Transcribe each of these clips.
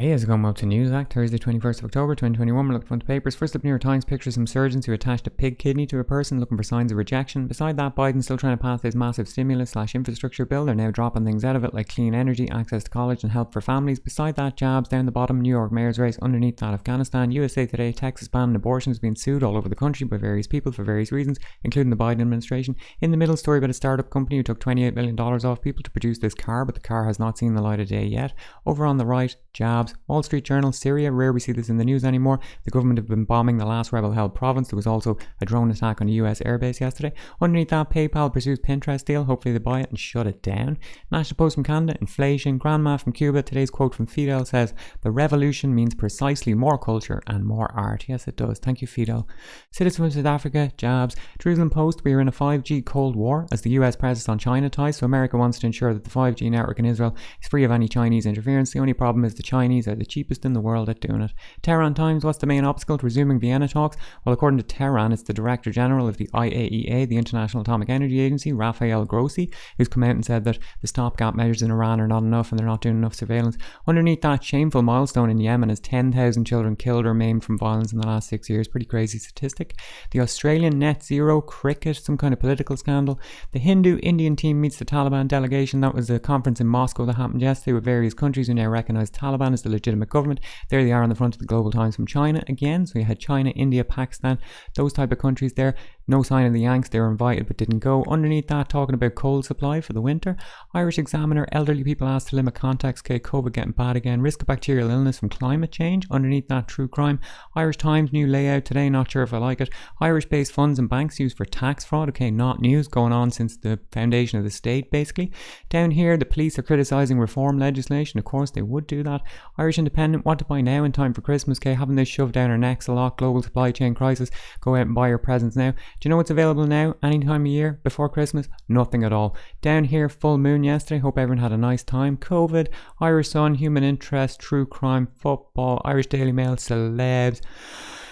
Hey, how's it going? Welcome to News Act, Thursday 21st of October 2021. We're looking front the papers. First up, New York Times pictures some surgeons who attached a pig kidney to a person looking for signs of rejection. Beside that, Biden's still trying to pass his massive stimulus/infrastructure bill. They're now dropping things out of it like clean energy, access to college and help for families. Beside that, jabs down the bottom, New York mayor's race. Underneath that, Afghanistan, USA Today, Texas banning abortions being sued all over the country by various people for various reasons, including the Biden administration. In the middle, story about a startup company who took $28 million off people to produce this car, but the car has not seen the light of day yet. Over on the right, jabs, Wall Street Journal, Syria, rare we see this in the news anymore. The government have been bombing the last rebel-held province. There was also a drone attack on a US airbase yesterday. Underneath that, PayPal pursues Pinterest deal. Hopefully they buy it and shut it down. National Post from Canada, inflation. Grandma from Cuba, today's quote from Fidel says, "The revolution means precisely more culture and more art." Yes, it does. Thank you, Fidel. Citizen of South Africa, jabs. Jerusalem Post, we are in a 5G Cold War as the US presses on China ties, so America wants to ensure that the 5G network in Israel is free of any Chinese interference. The only problem is the Chinese are the cheapest in the world at doing it. Tehran Times, what's the main obstacle to resuming Vienna talks? Well, according to Tehran, it's the Director General of the IAEA, the International Atomic Energy Agency, Rafael Grossi, who's come out and said that the stopgap measures in Iran are not enough and they're not doing enough surveillance. Underneath that, shameful milestone in Yemen is 10,000 children killed or maimed from violence in the last 6 years. Pretty crazy statistic. The Australian net zero cricket, some kind of political scandal. The Hindu-Indian team meets the Taliban delegation. That was a conference in Moscow that happened yesterday with various countries who now recognise Taliban as the legitimate government. There they are on the front of the Global Times from China again. So you had China, India, Pakistan, those type of countries there. No sign of the Yanks. They were invited but didn't go. Underneath that, talking about coal supply for the winter. Irish Examiner, elderly people asked to limit contacts. Okay, COVID getting bad again. Risk of bacterial illness from climate change. Underneath that, true crime. Irish Times, new layout today. Not sure if I like it. Irish-based funds and banks used for tax fraud. Okay, not news. Going on since the foundation of the state, basically. Down here, the police are criticising reform legislation. Of course, they would do that. Irish Independent, what to buy now in time for Christmas. Okay, having this shoved down our necks a lot. Global supply chain crisis. Go out and buy your presents now. Do you know what's available now any time of year before Christmas? Nothing at all. Down here, full moon yesterday. Hope everyone had a nice time. COVID, Irish Sun, human interest, true crime, football, Irish Daily Mail, celebs.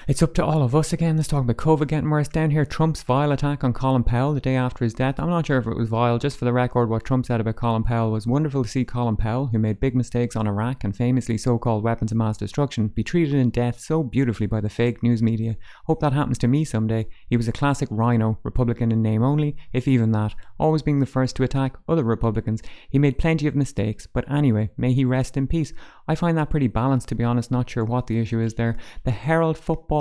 It's up to all of us again. Let's talk about COVID getting worse. Down here, Trump's vile attack on Colin Powell the day after his death. I'm not sure if it was vile. Just for the record, what Trump said about Colin Powell was wonderful to see Colin Powell, who made big mistakes on Iraq and famously so-called weapons of mass destruction, be treated in death so beautifully by the fake news media. Hope that happens to me someday. He was a classic rhino, Republican in name only, if even that, always being the first to attack other Republicans. He made plenty of mistakes, but anyway, may he rest in peace. I find that pretty balanced, to be honest. Not sure what the issue is there. The Herald, football,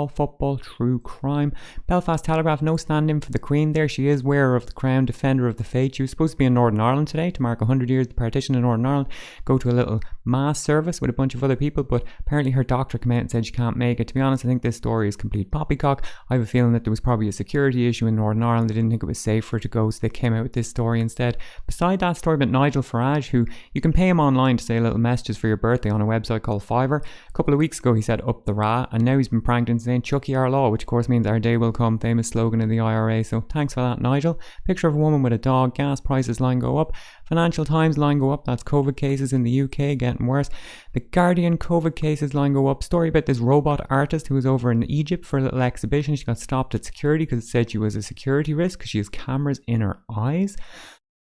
true crime. Belfast Telegraph, no stand-in for the Queen there. She is wearer of the crown, defender of the faith. She was supposed to be in Northern Ireland today to mark 100 years of the partition in Northern Ireland, go to a little mass service with a bunch of other people, but apparently her doctor came out and said she can't make it. To be honest, I think this story is complete poppycock. I have a feeling that there was probably a security issue in Northern Ireland. They didn't think it was safe for her to go, so they came out with this story instead. Beside that story about Nigel Farage, who you can pay him online to say little messages for your birthday on a website called Fiverr. A couple of weeks ago he said up the ra, and now he's been pranked into saying Chucky our law, which of course means our day will come, famous slogan of the IRA. So thanks for that, Nigel. Picture of a woman with a dog. Gas prices line go up. Financial Times line go up. That's COVID cases in the UK getting worse. The Guardian, COVID cases line go up. Story about this robot artist who was over in Egypt for a little exhibition. She got stopped at security because it said she was a security risk because she has cameras in her eyes.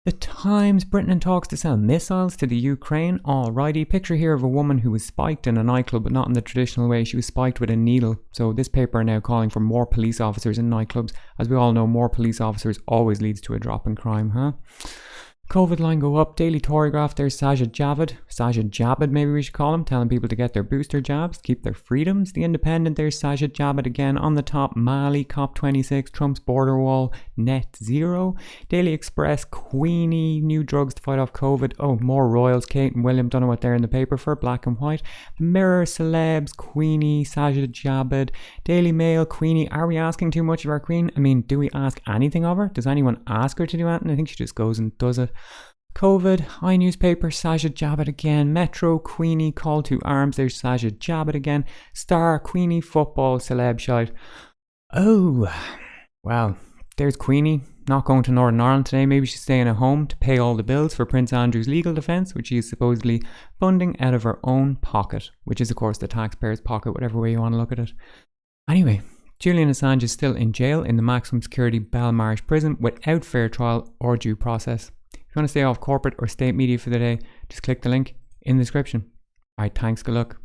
The Times, Britain in talks to sell missiles to the Ukraine. Alrighty, picture here of a woman who was spiked in a nightclub, but not in the traditional way. She was spiked with a needle. So this paper are now calling for more police officers in nightclubs. As we all know, more police officers always leads to a drop in crime, huh? COVID line go up. Daily Torygraph, there's Sajid Javid, maybe we should call him, telling people to get their booster jabs, keep their freedoms. The Independent, there's Sajid Javid again. On the top, Mali, COP26, Trump's border wall, net zero. Daily Express, Queenie, new drugs to fight off COVID. Oh, more royals, Kate and William, don't know what they're in the paper for, black and white. The Mirror, celebs, Queenie, Sajid Javid. Daily Mail, Queenie, are we asking too much of our Queen? I mean, do we ask anything of her? Does anyone ask her to do anything? I think she just goes and does it. COVID, iNewspaper, Sajid Javid again. Metro, Queenie, call to arms, there's Sajid Javid again. Star, Queenie, football, celeb shite. Oh, well, there's Queenie, not going to Northern Ireland today. Maybe she's staying at home to pay all the bills for Prince Andrew's legal defence, which she is supposedly funding out of her own pocket, which is of course the taxpayer's pocket, whatever way you want to look at it. Anyway, Julian Assange is still in jail in the maximum security Belmarsh prison without fair trial or due process. If you want to stay off corporate or state media for the day, just click the link in the description. Alright, thanks, good luck.